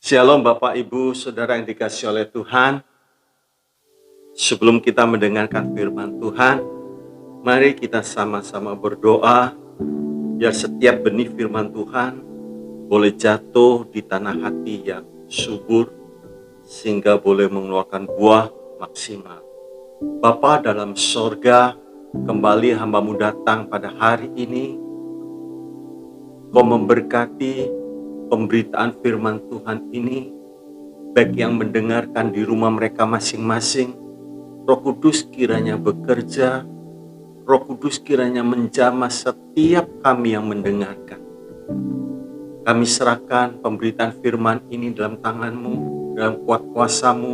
Shalom Bapak Ibu Saudara yang dikasihi oleh Tuhan. Sebelum kita mendengarkan firman Tuhan, mari kita sama-sama berdoa biar setiap benih firman Tuhan boleh jatuh di tanah hati yang subur sehingga boleh mengeluarkan buah maksimal. Bapa dalam sorga, kembali hamba-Mu datang pada hari ini. Kau memberkati pemberitaan firman Tuhan ini, baik yang mendengarkan di rumah mereka masing-masing. Roh Kudus kiranya bekerja, Roh Kudus kiranya menjamah setiap kami yang mendengarkan. Kami serahkan pemberitaan firman ini dalam tangan-Mu, dalam kuat kuasa-Mu,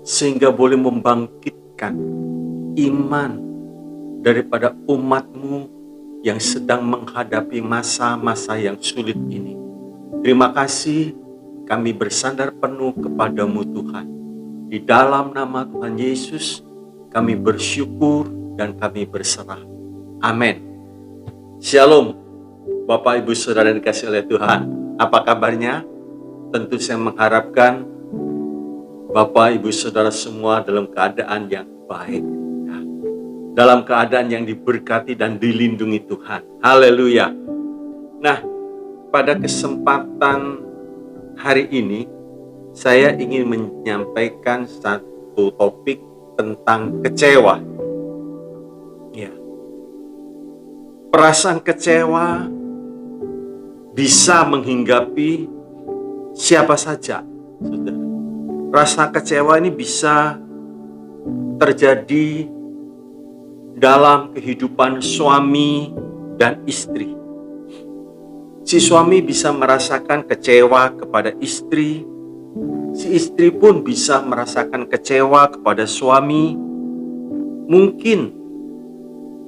sehingga boleh membangkitkan iman daripada umat-Mu yang sedang menghadapi masa-masa yang sulit ini. Terima kasih, kami bersandar penuh kepadamu Tuhan. Di dalam nama Tuhan Yesus, kami bersyukur dan kami berserah. Amin. Shalom, Bapak Ibu Saudara yang dikasihi oleh Tuhan. Apa kabarnya? Tentu saya mengharapkan Bapak Ibu Saudara semua dalam keadaan yang baik. Dalam keadaan yang diberkati dan dilindungi Tuhan. Haleluya. Nah, pada kesempatan hari ini, saya ingin menyampaikan satu topik tentang kecewa. Ya. Perasaan kecewa bisa menghinggapi siapa saja. Saudara. Rasa kecewa ini bisa terjadi dalam kehidupan suami dan istri. Si suami bisa merasakan kecewa kepada istri, si istri pun bisa merasakan kecewa kepada suami. Mungkin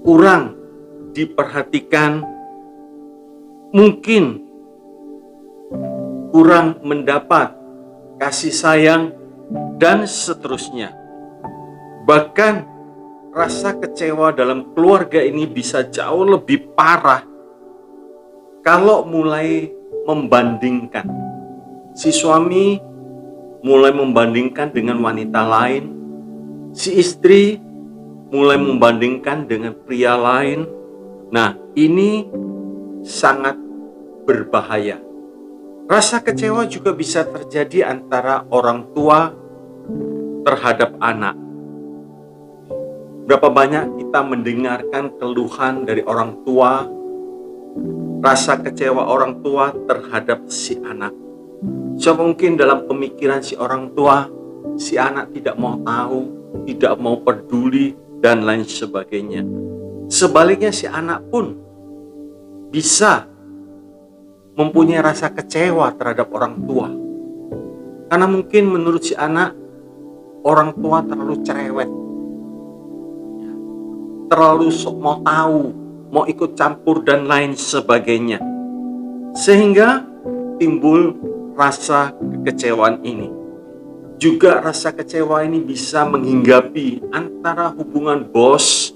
kurang diperhatikan, mungkin kurang mendapat kasih sayang, dan seterusnya. Bahkan rasa kecewa dalam keluarga ini bisa jauh lebih parah kalau mulai membandingkan. Si suami mulai membandingkan dengan wanita lain, si istri mulai membandingkan dengan pria lain. Nah, ini sangat berbahaya. Rasa kecewa juga bisa terjadi antara orang tua terhadap anak. Berapa banyak kita mendengarkan keluhan dari orang tua, rasa kecewa orang tua terhadap si anak. So mungkin dalam pemikiran si orang tua, si anak tidak mau tahu, tidak mau peduli, dan lain sebagainya. Sebaliknya si anak pun bisa mempunyai rasa kecewa terhadap orang tua. Karena mungkin menurut si anak, orang tua terlalu cerewet, terlalu sok mau tahu, mau ikut campur dan lain sebagainya. Sehingga timbul rasa kekecewaan ini. Juga rasa kecewa ini bisa menghinggapi antara hubungan bos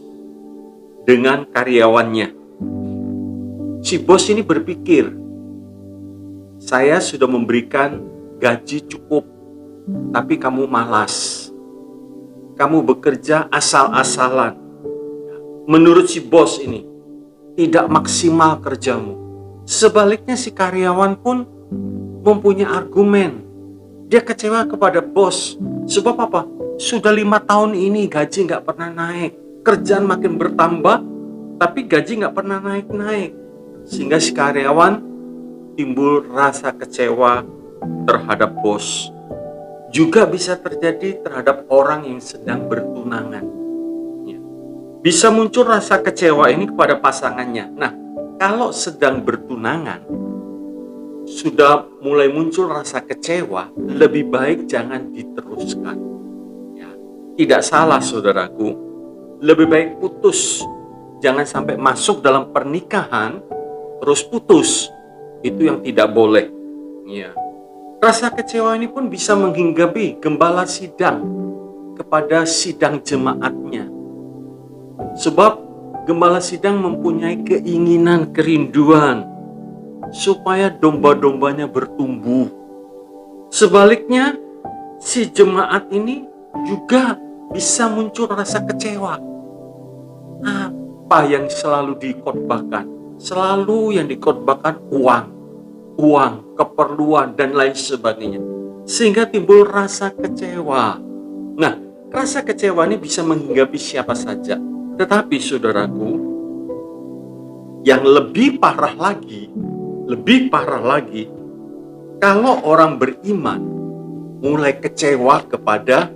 dengan karyawannya. Si bos ini berpikir, saya sudah memberikan gaji cukup, tapi kamu malas. Kamu bekerja asal-asalan. Menurut si bos ini, tidak maksimal kerjamu. Sebaliknya si karyawan pun mempunyai argumen. Dia kecewa kepada bos. Sebab apa? Sudah 5 tahun ini gaji gak pernah naik. Kerjaan makin bertambah, tapi gaji gak pernah naik-naik. Sehingga si karyawan timbul rasa kecewa terhadap bos. Juga bisa terjadi terhadap orang yang sedang bertunangan. Bisa muncul rasa kecewa ini kepada pasangannya. Nah, kalau sedang bertunangan, sudah mulai muncul rasa kecewa, lebih baik jangan diteruskan. Ya, tidak salah saudaraku, lebih baik putus. Jangan sampai masuk dalam pernikahan, terus putus. Itu yang tidak boleh. Ya. Rasa kecewa ini pun bisa menghinggapi gembala sidang kepada sidang jemaatnya. Sebab gembala sidang mempunyai keinginan, kerinduan supaya domba-dombanya bertumbuh, Sebaliknya, si jemaat ini juga bisa muncul rasa kecewa. Apa yang selalu dikhotbahkan? Selalu yang dikhotbahkan uang, keperluan, dan lain sebagainya. Sehingga timbul rasa kecewa. Nah, rasa kecewa ini bisa menghinggapi siapa saja. Tetapi saudaraku, yang lebih parah lagi, kalau orang beriman mulai kecewa kepada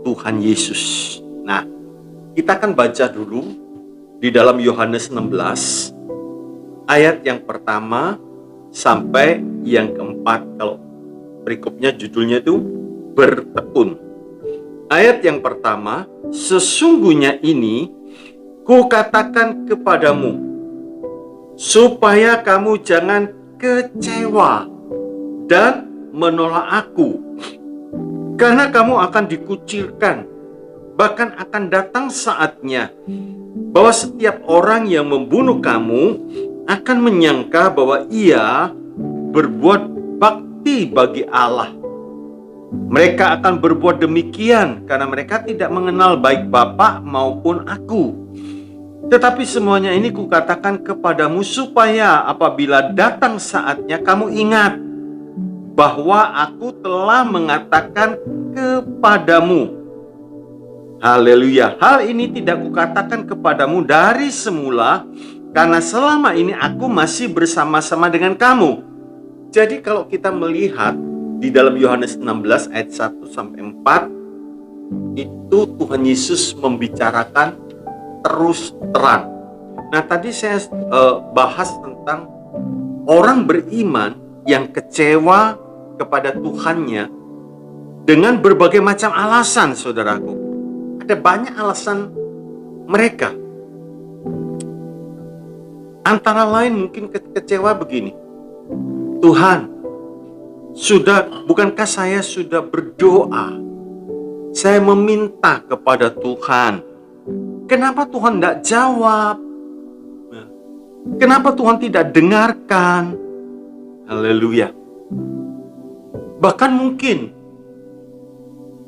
Tuhan Yesus. Nah, kita akan baca dulu di dalam Yohanes 16 ayat yang pertama sampai yang keempat. Kalau perikopnya judulnya itu bertekun. Ayat yang pertama, sesungguhnya ini kukatakan kepadamu, supaya kamu jangan kecewa dan menolak aku, karena kamu akan dikucilkan. Bahkan akan datang saatnya bahwa setiap orang yang membunuh kamu akan menyangka bahwa ia berbuat bakti bagi Allah. Mereka akan berbuat demikian karena mereka tidak mengenal baik Bapa maupun aku. Tetapi semuanya ini kukatakan kepadamu supaya apabila datang saatnya kamu ingat bahwa aku telah mengatakan kepadamu. Haleluya. Hal ini tidak kukatakan kepadamu dari semula, karena selama ini aku masih bersama-sama dengan kamu. Jadi kalau kita melihat di dalam Yohanes 16 ayat 1 sampai 4, itu Tuhan Yesus membicarakan terus terang. Nah, tadi saya bahas tentang orang beriman yang kecewa kepada Tuhannya dengan berbagai macam alasan, saudaraku. Ada banyak alasan mereka. Antara lain mungkin kecewa begini. Tuhan, bukankah saya sudah berdoa? Saya meminta kepada Tuhan. Kenapa Tuhan tidak jawab? Kenapa Tuhan tidak dengarkan? Haleluya. Bahkan mungkin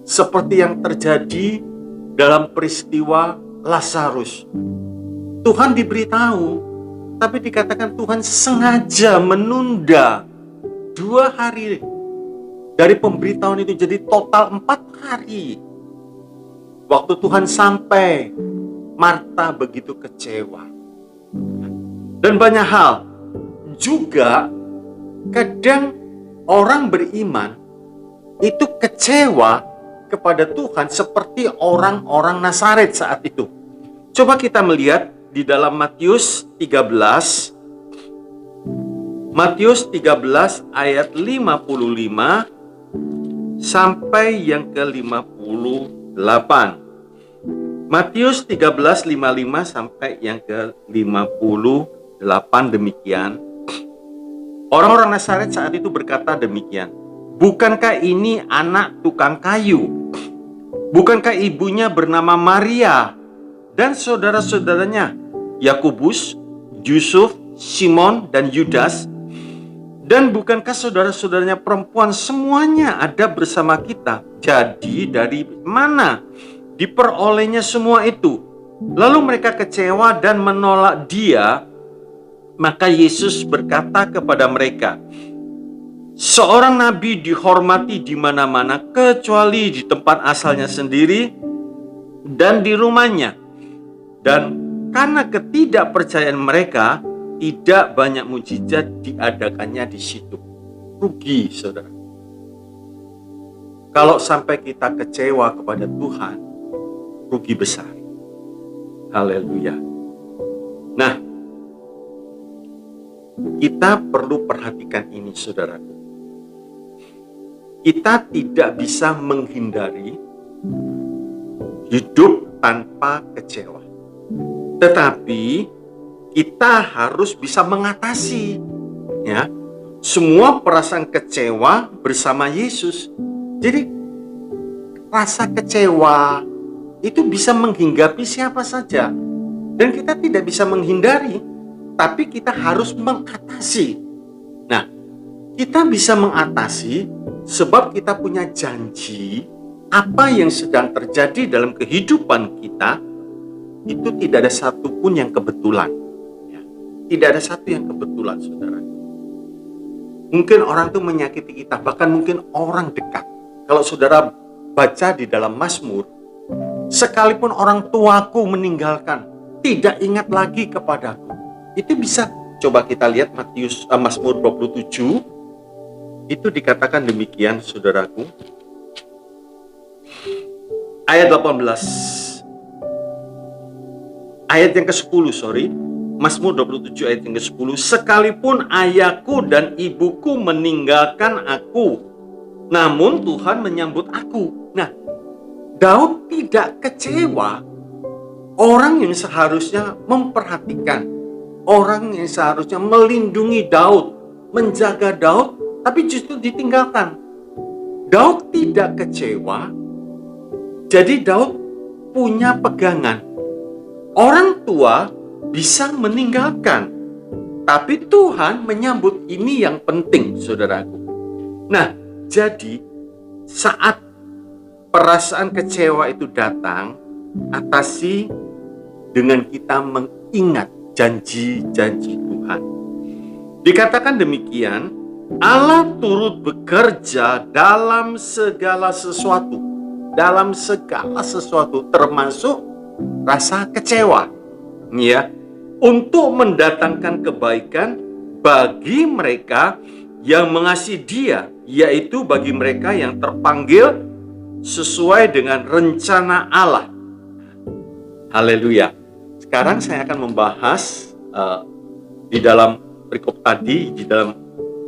seperti yang terjadi dalam peristiwa Lazarus. Tuhan diberitahu, tapi dikatakan Tuhan sengaja menunda 2 hari dari pemberitahuan itu, jadi total 4 hari. Waktu Tuhan sampai, Marta begitu kecewa. Dan banyak hal. Juga kadang orang beriman itu kecewa kepada Tuhan seperti orang-orang Nazaret saat itu. Coba kita melihat di dalam Matius 13. Matius 13 ayat 55 sampai yang ke-58. Matius 13:55 sampai yang ke-58 demikian. Orang-orang Nazaret saat itu berkata demikian, bukankah ini anak tukang kayu? Bukankah ibunya bernama Maria dan saudara-saudaranya Yakobus, Yusuf, Simon, dan Yudas? Dan bukankah saudara-saudaranya perempuan semuanya ada bersama kita? Jadi dari mana diperolehnya semua itu? Lalu mereka kecewa dan menolak dia. Maka Yesus berkata kepada mereka, seorang nabi dihormati di mana-mana kecuali di tempat asalnya sendiri dan di rumahnya. Dan karena ketidakpercayaan mereka, tidak banyak mujizat diadakannya di situ. Rugi, saudara. Kalau sampai kita kecewa kepada Tuhan, rugi besar. Haleluya. Nah, kita perlu perhatikan ini, saudaraku. Kita tidak bisa menghindari hidup tanpa kecewa. Tetapi kita harus bisa mengatasi ya semua perasaan kecewa bersama Yesus. Jadi rasa kecewa itu bisa menghinggapi siapa saja. Dan kita tidak bisa menghindari, tapi kita harus mengatasi. Nah, kita bisa mengatasi Sebab kita punya janji, apa yang sedang terjadi dalam kehidupan kita, itu tidak ada satupun yang kebetulan. Ya. Tidak ada satu yang kebetulan, saudara. Mungkin orang itu menyakiti kita, bahkan mungkin orang dekat. Kalau saudara baca di dalam Mazmur, sekalipun orang tuaku meninggalkan, tidak ingat lagi kepadaku. Itu bisa, coba kita lihat Mazmur 27, itu dikatakan demikian, saudaraku. Ayat 18. Ayat yang ke-10, Mazmur 27 ayat yang ke-10. Sekalipun ayahku dan ibuku meninggalkan aku, namun Tuhan menyambut aku. Nah, Daud tidak kecewa. Orang yang seharusnya memperhatikan, orang yang seharusnya melindungi Daud, menjaga Daud, tapi justru ditinggalkan. Daud tidak kecewa. Jadi Daud punya pegangan. Orang tua bisa meninggalkan, tapi Tuhan menyambut. Ini yang penting, saudaraku. Nah, jadi saat perasaan kecewa itu datang, atasi dengan kita mengingat janji-janji Tuhan. Dikatakan demikian, Allah turut bekerja dalam segala sesuatu. Dalam segala sesuatu, termasuk rasa kecewa. Ya, untuk mendatangkan kebaikan bagi mereka yang mengasihi Dia, yaitu bagi mereka yang terpanggil sesuai dengan rencana Allah. Haleluya. Sekarang saya akan membahas di dalam perikop tadi, di dalam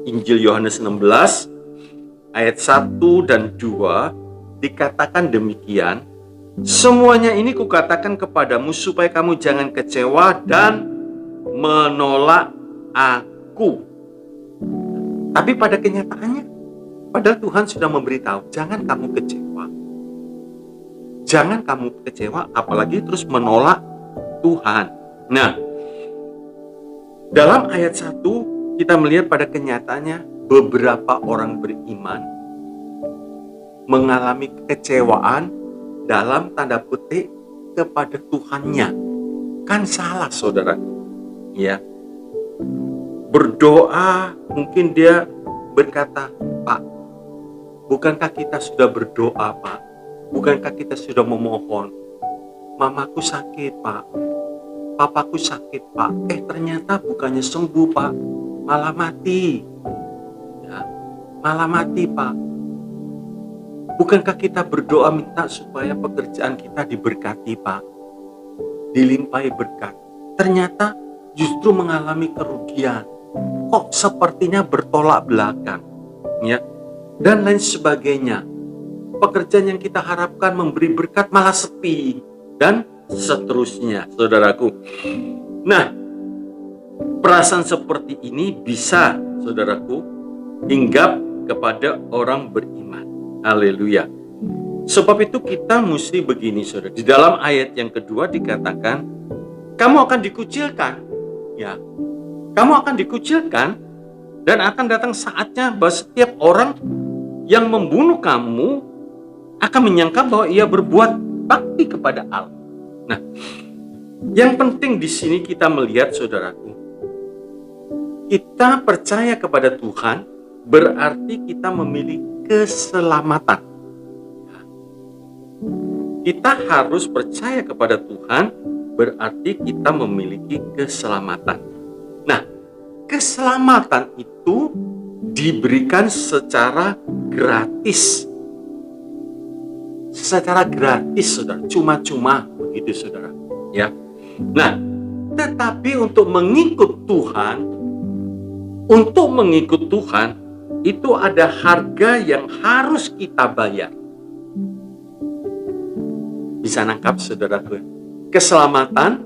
Injil Yohanes 16 ayat 1 dan 2 dikatakan demikian. Semuanya ini kukatakan kepadamu supaya kamu jangan kecewa dan menolak aku. Tapi pada kenyataannya, padahal Tuhan sudah memberitahu, jangan kamu kecewa. Jangan kamu kecewa, apalagi terus menolak Tuhan. Nah, dalam ayat 1 kita melihat pada kenyataannya beberapa orang beriman mengalami kekecewaan dalam tanda petik kepada Tuhannya. Kan salah, saudara. Ya. Berdoa, mungkin dia berkata, Pak, bukankah kita sudah berdoa, Pak? Bukankah kita sudah memohon? Mamaku sakit, Pak. Papaku sakit, Pak. Ternyata bukannya sembuh, Pak. Malah mati. Ya, malah mati, Pak. Bukankah kita berdoa minta supaya pekerjaan kita diberkati, Pak? Dilimpahi berkat. Ternyata justru mengalami kerugian. Kok sepertinya bertolak belakang, ya? Dan lain sebagainya. Pekerjaan yang kita harapkan memberi berkat malah sepi, dan seterusnya, saudaraku. Nah, perasaan seperti ini bisa, saudaraku, hinggap kepada orang beriman. Haleluya. Sebab itu kita mesti begini, saudara. Di dalam ayat yang kedua dikatakan, kamu akan dikucilkan. Ya, kamu akan dikucilkan, dan akan datang saatnya bahwa setiap orang yang membunuh kamu akan menyangka bahwa ia berbuat bakti kepada Allah. Nah, yang penting di sini kita melihat, saudaraku, kita percaya kepada Tuhan berarti kita memilih keselamatan. Kita harus percaya kepada Tuhan berarti kita memiliki keselamatan. Nah, keselamatan itu diberikan secara gratis. Secara gratis, saudara, cuma-cuma begitu, saudara. Ya. Nah, tetapi untuk mengikut Tuhan, itu ada harga yang harus kita bayar. Bisa nangkap, saudaraku? Keselamatan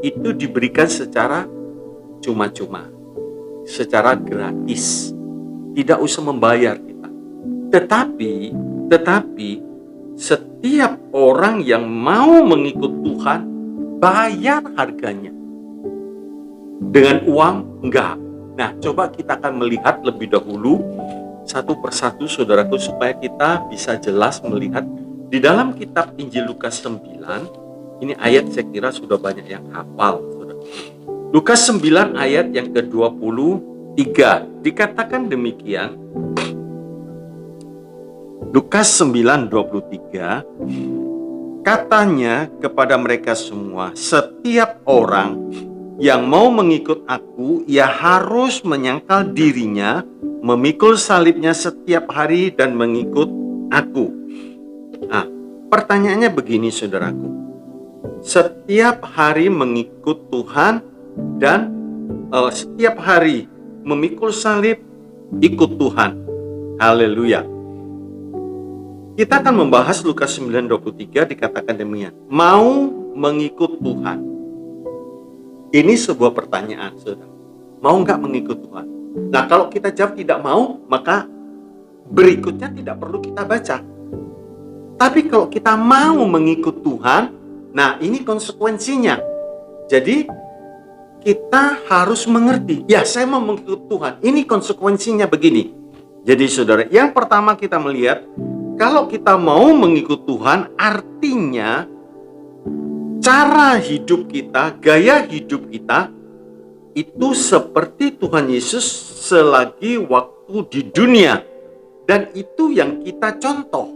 itu diberikan secara cuma-cuma, secara gratis, tidak usah membayar kita. Tetapi setiap orang yang mau mengikut Tuhan bayar harganya. Dengan uang enggak. Nah, coba kita akan melihat lebih dahulu satu persatu saudaraku supaya kita bisa jelas melihat di dalam kitab Injil Lukas 9. Ini ayat saya kira sudah banyak yang hafal, saudara. Lukas 9 ayat yang ke-23 dikatakan demikian. Lukas 9:23 katanya kepada mereka semua, setiap orang yang mau mengikut aku, ia harus menyangkal dirinya, memikul salibnya setiap hari dan mengikut aku. Nah, pertanyaannya begini saudaraku. Setiap hari mengikut Tuhan dan setiap hari memikul salib, ikut Tuhan. Haleluya. Kita akan membahas Lukas 9:23 dikatakan demikian. Mau mengikut Tuhan. Ini sebuah pertanyaan, saudara. Mau nggak mengikut Tuhan? Nah, kalau kita jawab tidak mau, maka berikutnya tidak perlu kita baca. Tapi kalau kita mau mengikut Tuhan, nah ini konsekuensinya. Jadi kita harus mengerti, ya saya mau mengikut Tuhan, ini konsekuensinya begini. Jadi saudara, yang pertama kita melihat, kalau kita mau mengikut Tuhan, artinya cara hidup kita, gaya hidup kita, itu seperti Tuhan Yesus selagi waktu di dunia. Dan itu yang kita contoh.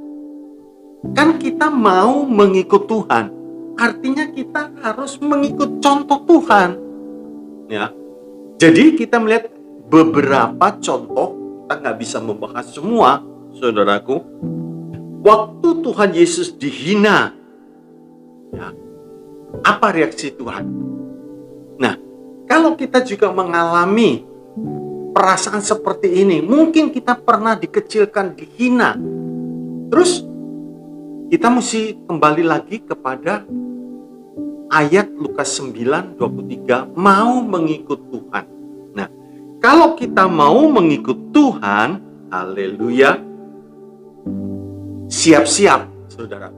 Kan kita mau mengikut Tuhan, artinya kita harus mengikut contoh Tuhan. Ya, jadi kita melihat beberapa contoh, kita nggak bisa membahas semua, saudaraku. Waktu Tuhan Yesus dihina, ya, apa reaksi Tuhan? Nah, kalau kita juga mengalami perasaan seperti ini, mungkin kita pernah dikecilkan, dihina, terus kita mesti kembali lagi kepada ayat Lukas 9:23, mau mengikut Tuhan. Nah, kalau kita mau mengikut Tuhan, haleluya, siap-siap, saudara.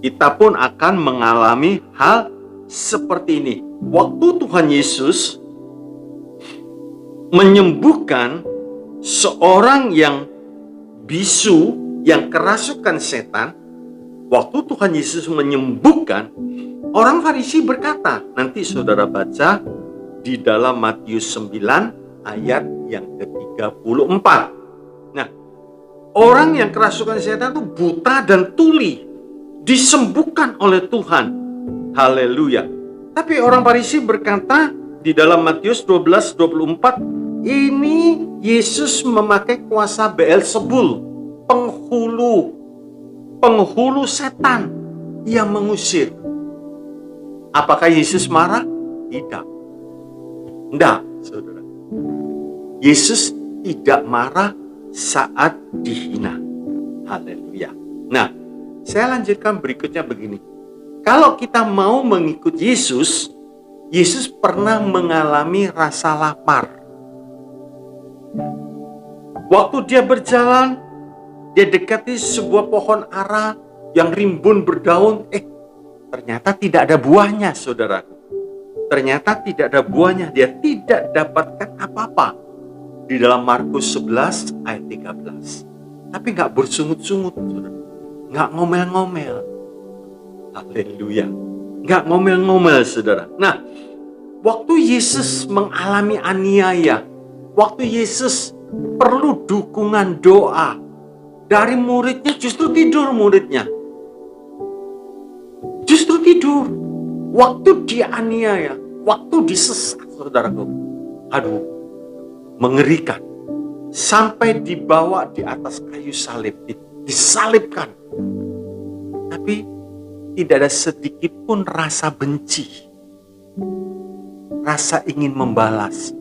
Kita pun akan mengalami hal seperti ini. Waktu Tuhan Yesus menyembuhkan seorang yang bisu, yang kerasukan setan, waktu Tuhan Yesus menyembuhkan, orang Farisi berkata, nanti saudara baca di dalam Matius 9 ayat yang ke-34. Nah, orang yang kerasukan setan itu buta dan tuli, disembuhkan oleh Tuhan. Haleluya. Tapi orang Farisi berkata di dalam Matius 12:24, ini Yesus memakai kuasa Beelzebul, penghulu setan yang mengusir. Apakah Yesus marah? Tidak. Tidak, saudara. Yesus tidak marah saat dihina. Haleluya. Nah, saya lanjutkan berikutnya begini. Kalau kita mau mengikut Yesus, Yesus pernah mengalami rasa lapar. Waktu dia berjalan, dia dekati sebuah pohon ara yang rimbun berdaun. Ternyata tidak ada buahnya, saudara. Ternyata tidak ada buahnya. Dia tidak dapatkan apa-apa. Di dalam Markus 11 ayat 13. Tapi gak bersungut-sungut, saudara. Gak ngomel-ngomel. Haleluya. Gak ngomel-ngomel, saudara. Nah, waktu Yesus mengalami aniaya, waktu Yesus perlu dukungan doa dari muridnya, justru tidur muridnya. Justru tidur. Waktu dia aniaya, waktu disesat, saudaraku. Aduh, mengerikan. Sampai dibawa di atas kayu salib, disalibkan. Tapi tidak ada sedikit pun rasa benci, rasa ingin membalas.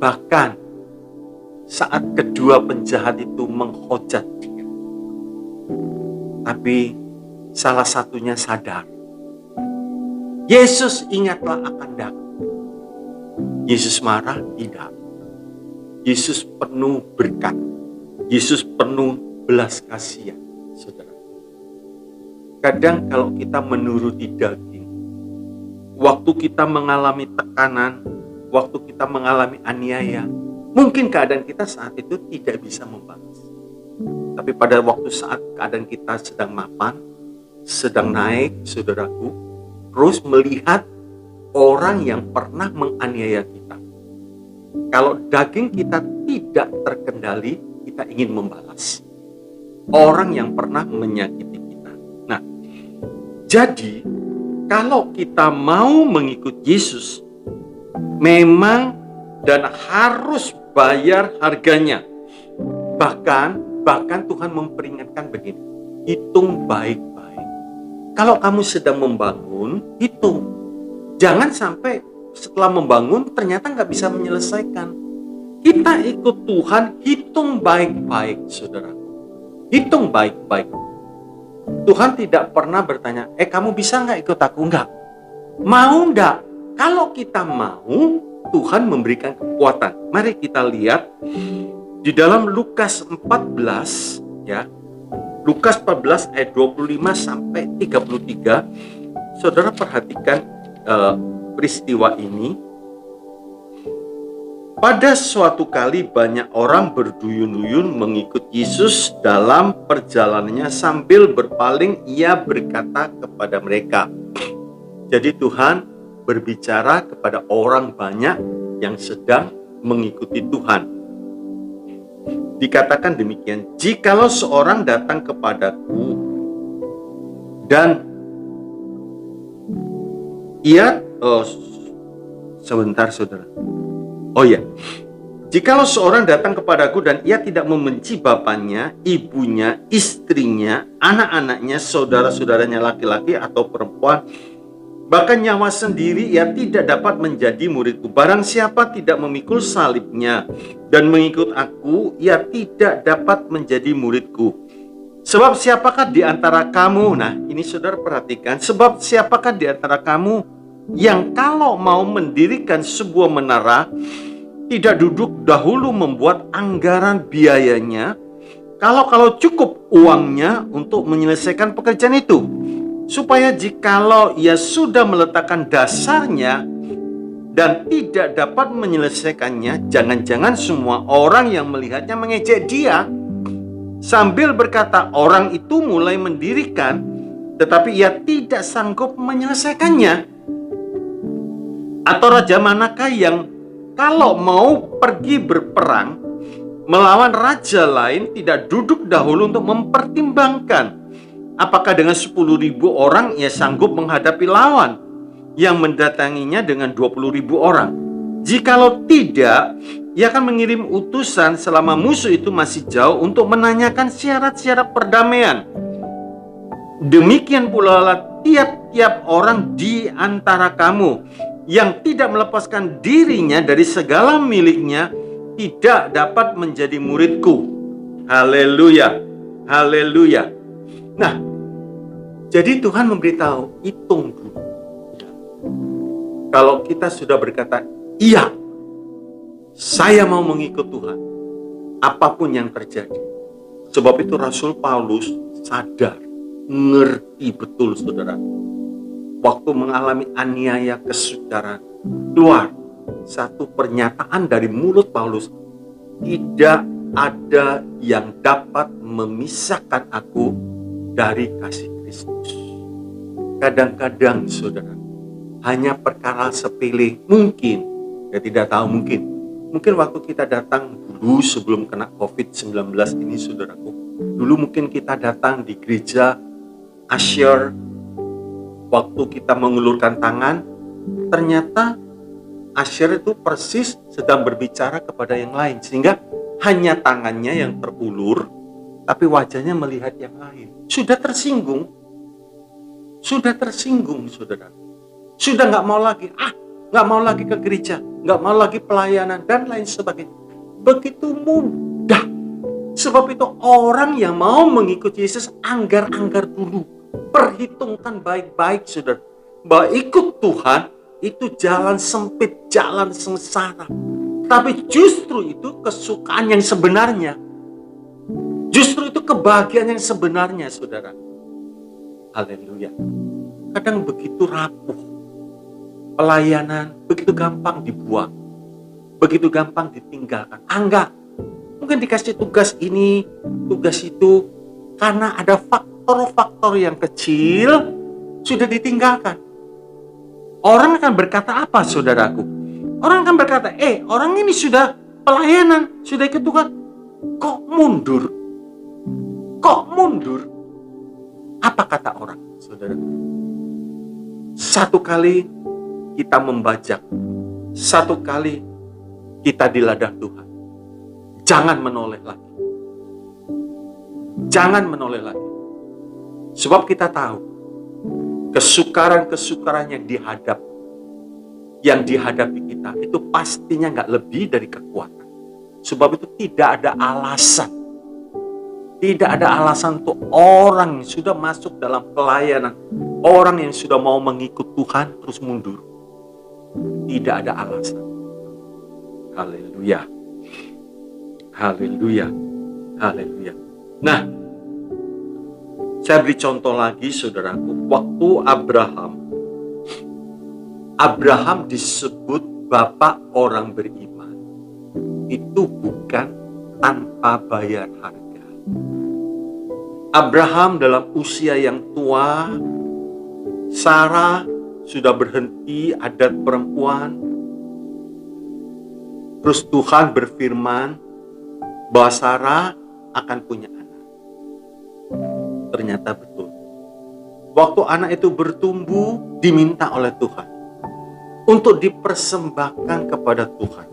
Bahkan saat kedua penjahat itu menghujat dia, tapi salah satunya sadar, Yesus ingatlah akan datang. Yesus marah? Tidak. Yesus penuh berkat. Yesus penuh belas kasihan, saudara. Kadang kalau kita menuruti daging, waktu kita mengalami tekanan, waktu kita mengalami aniaya, Mungkin keadaan kita saat itu tidak bisa membalas. Tapi pada waktu saat keadaan kita sedang mapan, sedang naik, saudaraku, terus melihat orang yang pernah menganiaya kita. Kalau daging kita tidak terkendali, kita ingin membalas orang yang pernah menyakiti kita. Nah, jadi kalau kita mau mengikut Yesus, memang dan harus bayar harganya. Bahkan Tuhan memperingatkan begini, hitung baik-baik. Kalau kamu sedang membangun, hitung. Jangan sampai setelah membangun ternyata nggak bisa menyelesaikan. Kita ikut Tuhan, hitung baik-baik, saudara. Hitung baik-baik. Tuhan tidak pernah bertanya, kamu bisa nggak ikut aku? Enggak. Mau enggak? Kalau kita mau, Tuhan memberikan kekuatan. Mari kita lihat di dalam Lukas 14, ya. Lukas 14 ayat 25 sampai 33. Saudara perhatikan peristiwa ini. Pada suatu kali banyak orang berduyun-duyun mengikut Yesus. Dalam perjalanannya sambil berpaling ia berkata kepada mereka. Jadi Tuhan berbicara kepada orang banyak yang sedang mengikuti Tuhan. Dikatakan demikian, jikalau seorang datang kepadaku dan ia sebentar saudara. Jikalau seorang datang kepadaku dan ia tidak membenci bapaknya, ibunya, istrinya, anak-anaknya, saudara-saudaranya laki-laki atau perempuan, bahkan nyawa sendiri, ia tidak dapat menjadi muridku. Barang siapa tidak memikul salibnya dan mengikut aku, ia tidak dapat menjadi muridku. Sebab siapakah di antara kamu, nah ini saudara perhatikan, sebab siapakah di antara kamu yang kalau mau mendirikan sebuah menara, tidak duduk dahulu membuat anggaran biayanya, kalau cukup uangnya untuk menyelesaikan pekerjaan itu, supaya jikalau ia sudah meletakkan dasarnya dan tidak dapat menyelesaikannya, jangan-jangan semua orang yang melihatnya mengejek dia, sambil berkata, orang itu mulai mendirikan, tetapi ia tidak sanggup menyelesaikannya. Atau raja manakah yang kalau mau pergi berperang melawan raja lain tidak duduk dahulu untuk mempertimbangkan apakah dengan 10.000 orang ia sanggup menghadapi lawan yang mendatanginya dengan 20.000 orang. Jikalau tidak, ia akan mengirim utusan selama musuh itu masih jauh untuk menanyakan syarat-syarat perdamaian. Demikian pula tiap-tiap orang di antara kamu yang tidak melepaskan dirinya dari segala miliknya tidak dapat menjadi muridku. Haleluya, haleluya. Nah, jadi Tuhan memberitahu, hitung dulu. Kalau kita sudah berkata, iya, saya mau mengikut Tuhan, apapun yang terjadi. Sebab itu Rasul Paulus sadar, ngerti betul saudara. Waktu mengalami aniaya kesucian, keluar satu pernyataan dari mulut Paulus, tidak ada yang dapat memisahkan aku dari kasih Kristus. Kadang-kadang saudara, hanya perkara sepele, mungkin, ya tidak tahu, mungkin waktu kita datang dulu sebelum kena COVID-19 ini saudaraku, dulu mungkin kita datang di gereja Asyir. Waktu kita mengulurkan tangan, ternyata Asyir itu persis sedang berbicara kepada yang lain, sehingga hanya tangannya yang terulur, tapi wajahnya melihat yang lain. Sudah tersinggung, saudara. Sudah nggak mau lagi ke gereja, nggak mau lagi pelayanan dan lain sebagainya. Begitu mudah. Sebab itu orang yang mau mengikuti Yesus anggar-anggar dulu. Perhitungkan baik-baik saudara, bahwa ikut Tuhan itu jalan sempit, jalan sengsara. Tapi justru itu kesukaan yang sebenarnya. Justru itu kebahagiaan yang sebenarnya saudara. Haleluya. Kadang begitu rapuh, pelayanan begitu gampang dibuang. begitu gampang ditinggalkan. Enggak. Mungkin dikasih tugas ini, tugas itu, karena ada faktor-faktor yang kecil sudah ditinggalkan. Orang akan berkata apa, saudaraku? Orang akan berkata, orang ini sudah pelayanan, sudah ikut Tuhan, kok mundur? Kok mundur? Apa kata orang, saudara? Satu kali kita membajak, satu kali kita di ladang Tuhan, jangan menoleh lagi. Jangan menoleh lagi. Sebab kita tahu kesukaran-kesukaran yang dihadapi kita itu pastinya gak lebih dari kekuatan. Sebab itu tidak ada alasan. Tidak ada alasan untuk orang yang sudah masuk dalam pelayanan, orang yang sudah mau mengikut Tuhan terus mundur. Tidak ada alasan. Haleluya. Haleluya. Haleluya. Nah, saya beri contoh lagi, saudaraku. Waktu Abraham disebut bapak orang beriman, itu bukan tanpa bayar harga. Abraham dalam usia yang tua, Sarah sudah berhenti adat perempuan. Terus Tuhan berfirman bahwa Sarah akan punya anak. Ternyata betul. Waktu anak itu bertumbuh, diminta oleh Tuhan untuk dipersembahkan kepada Tuhan.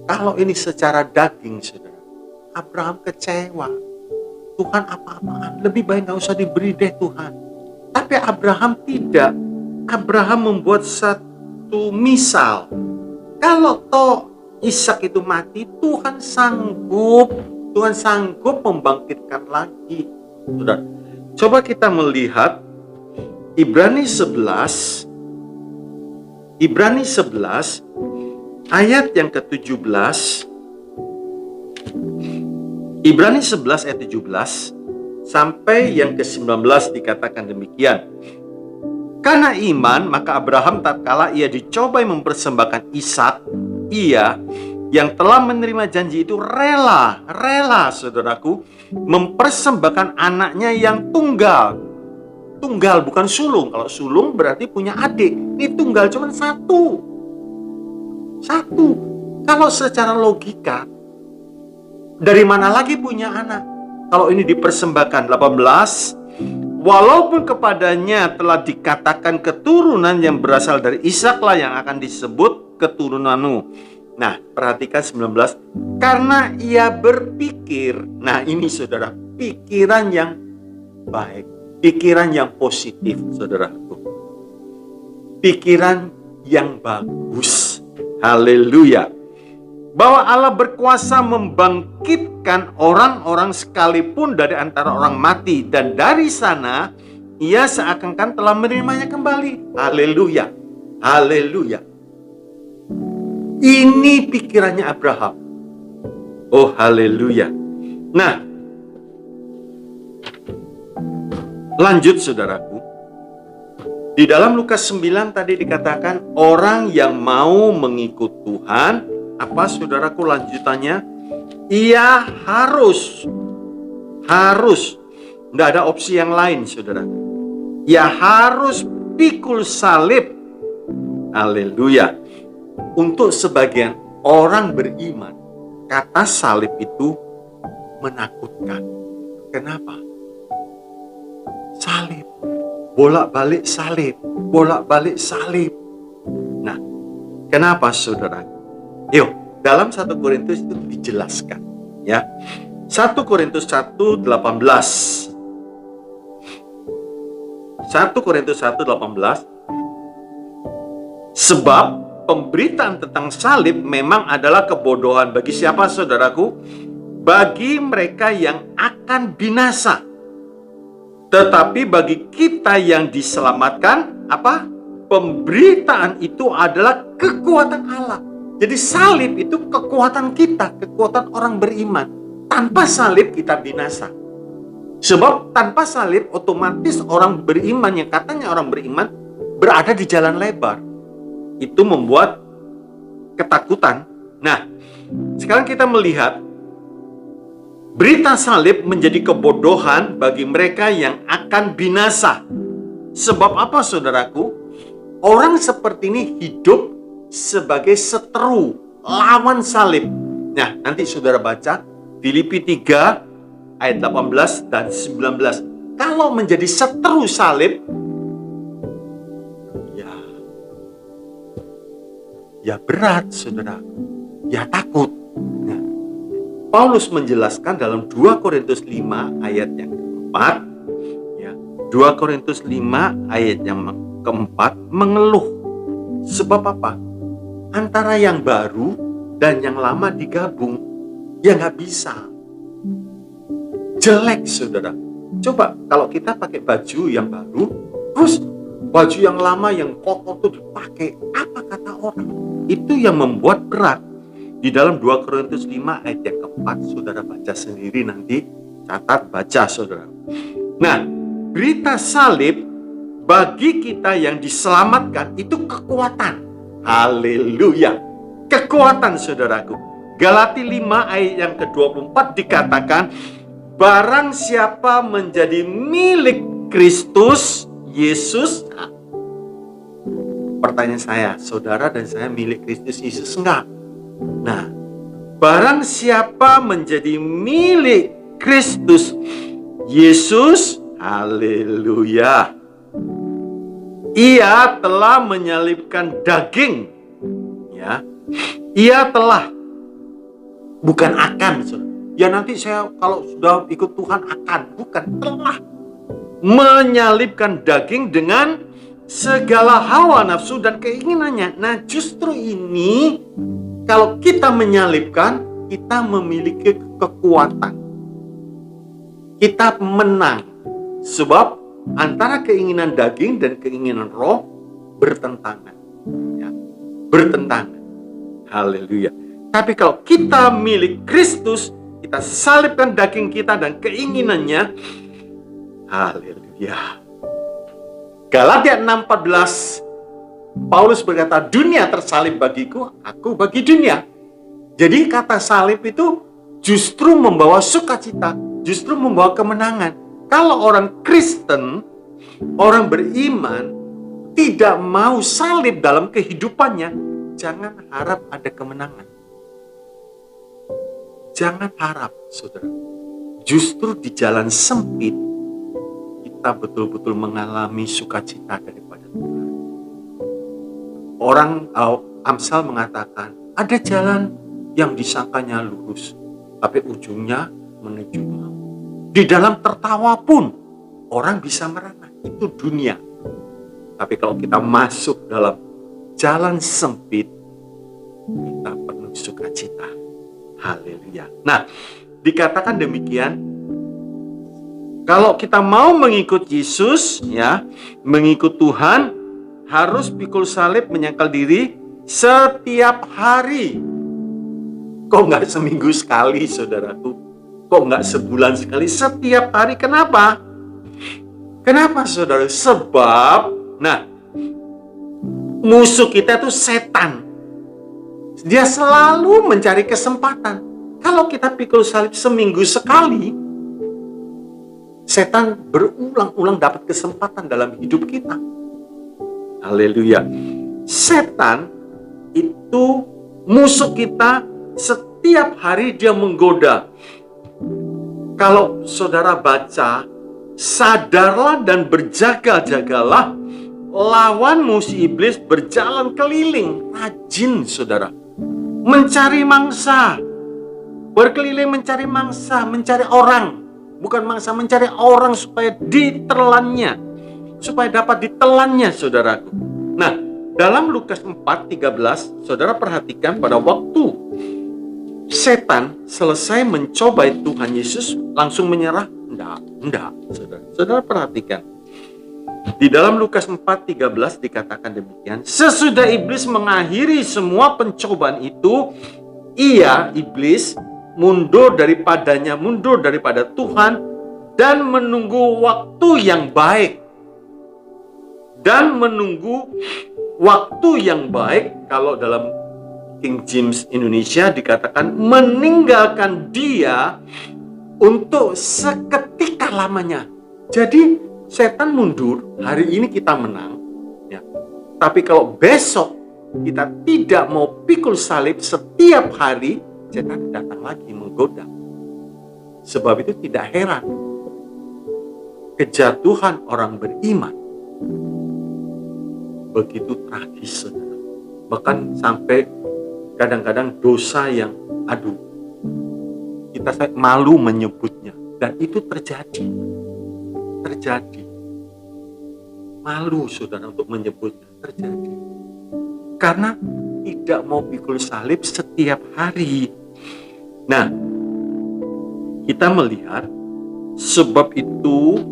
Kalau ini secara daging, saudara, Abraham kecewa. Tuhan apa-apaan, lebih baik gak usah diberi deh Tuhan. Tapi Abraham tidak. Abraham membuat satu misal. Kalau toh Ishak itu mati, Tuhan sanggup membangkitkan lagi. Saudara, coba kita melihat Ibrani 11 ayat yang ke-17. Ibrani 11 ayat 17 sampai yang ke-19 dikatakan demikian. Karena iman, maka Abraham tatkala ia dicobai mempersembahkan Ishak, ia yang telah menerima janji itu rela, saudaraku, mempersembahkan anaknya yang tunggal. Tunggal bukan sulung. Kalau sulung berarti punya adik. Ini tunggal cuma satu. Kalau secara logika, dari mana lagi punya anak? Kalau ini dipersembahkan 18, walaupun kepadanya telah dikatakan keturunan yang berasal dari Ishaklah yang akan disebut keturunanmu. Nah, perhatikan 19. Karena ia berpikir, nah ini saudara, pikiran yang baik, pikiran yang positif, saudaraku. Pikiran yang bagus. Haleluya. Bahwa Allah berkuasa membangkitkan orang-orang sekalipun dari antara orang mati, dan dari sana ia seakan-akan telah menerimanya kembali. Haleluya. Haleluya. Ini pikirannya Abraham. Oh, haleluya. Nah, lanjut saudaraku. Di dalam Lukas 9 tadi dikatakan orang yang mau mengikut Tuhan, apa saudaraku lanjutannya? Ia harus. Tidak ada opsi yang lain, saudara. Ia harus pikul salib. Haleluya. Untuk sebagian orang beriman, kata salib itu menakutkan. Kenapa? Salib. Bolak-balik salib. Nah, kenapa saudara? Yuk, dalam 1 Korintus itu dijelaskan, ya. 1 Korintus 1:18. 1 Korintus 1:18. Sebab pemberitaan tentang salib memang adalah kebodohan bagi siapa, saudaraku? Bagi mereka yang akan binasa. Tetapi bagi kita yang diselamatkan, apa? Pemberitaan itu adalah kekuatan Allah. Jadi salib itu kekuatan kita, kekuatan orang beriman. Tanpa salib kita binasa. Sebab tanpa salib otomatis orang beriman yang katanya orang beriman berada di jalan lebar. Itu membuat ketakutan. Nah, sekarang kita melihat berita salib menjadi kebodohan bagi mereka yang akan binasa. Sebab apa, saudaraku? Orang seperti ini hidup sebagai seteru, lawan salib. Nah, nanti saudara baca Filipi 3 ayat 18 dan 19. Kalau menjadi seteru salib, ya berat, saudara. Ya takut. Nah, Paulus menjelaskan dalam 2 Korintus 5 ayat yang keempat, ya, 2 Korintus 5 ayat yang keempat mengeluh. Sebab apa? Antara yang baru dan yang lama digabung, ya nggak bisa. Jelek, saudara. Coba kalau kita pakai baju yang baru, terus baju yang lama yang kotor itu dipakai, apa kata orang? Itu yang membuat berat. Di dalam 2 Korintus 5 ayat yang keempat, saudara baca sendiri nanti, catat, baca, saudara. Nah, berita salib bagi kita yang diselamatkan itu kekuatan. Haleluya. Kekuatan, saudaraku. Galati 5 ayat yang ke-24 dikatakan, barang siapa menjadi milik Kristus Yesus. Nah, pertanyaan saya, saudara dan saya milik Kristus Yesus enggak? Nah, barang siapa menjadi milik Kristus Yesus, haleluya, ia telah menyalibkan daging, ya. Ia telah, bukan akan, ya nanti saya kalau sudah ikut Tuhan akan, bukan, telah menyalibkan daging dengan segala hawa nafsu dan keinginannya. Nah, justru ini kalau kita menyalibkan, kita memiliki kekuatan. Kita menang. Sebab antara keinginan daging dan keinginan roh bertentangan. Ya, bertentangan. Haleluya. Tapi kalau kita milik Kristus, kita salibkan daging kita dan keinginannya. Haleluya. Galatia 6:14, Paulus berkata, dunia tersalib bagiku, aku bagi dunia. Jadi kata salib itu justru membawa sukacita, justru membawa kemenangan. Kalau orang Kristen, orang beriman, tidak mau salib dalam kehidupannya, jangan harap ada kemenangan. Jangan harap, saudara. Justru di jalan sempit, kita betul-betul mengalami sukacita daripada Tuhan. Orang Amsal mengatakan, ada jalan yang disangkanya lurus, tapi ujungnya menuju maut. Di dalam tertawa pun, orang bisa merana, itu dunia. Tapi kalau kita masuk dalam jalan sempit, kita penuh sukacita. Haleluya. Nah, dikatakan demikian, kalau kita mau mengikut Yesus, ya, mengikut Tuhan, harus pikul salib, menyangkal diri setiap hari. Kok nggak seminggu sekali, saudaraku? Kok nggak sebulan sekali? Setiap hari. Kenapa? Kenapa, saudara? Sebab, nah, musuh kita itu setan. Dia selalu mencari kesempatan. Kalau kita pikul salib seminggu sekali, setan berulang-ulang dapat kesempatan dalam hidup kita. Haleluya. Setan itu musuh kita, setiap hari dia menggoda. Kalau saudara baca, sadarlah dan berjaga-jagalah, lawanmu si iblis berjalan keliling, rajin, saudara, mencari mangsa, berkeliling mencari mangsa, mencari orang, bukan mangsa, mencari orang supaya ditelannya, supaya dapat ditelannya, saudaraku. Nah, dalam Lukas 4:13, saudara perhatikan pada waktu setan selesai mencobai Tuhan Yesus, langsung menyerah? Enggak, saudara. Saudara perhatikan. Di dalam Lukas 4:13 dikatakan demikian, sesudah iblis mengakhiri semua pencobaan itu, ia, iblis, mundur daripada Tuhan dan menunggu waktu yang baik. Dan menunggu waktu yang baik, kalau dalam King James Indonesia dikatakan meninggalkan dia untuk seketika lamanya. Jadi setan mundur, hari ini kita menang, ya. Tapi kalau besok kita tidak mau pikul salib setiap hari, setan datang lagi menggoda. Sebab itu tidak heran kejatuhan orang beriman begitu tragis, saudara. Bahkan sampai kadang-kadang dosa yang kita malu menyebutnya, dan itu terjadi. Malu, saudara, untuk menyebutnya, terjadi karena tidak mau pikul salib setiap hari. Nah, kita melihat sebab itu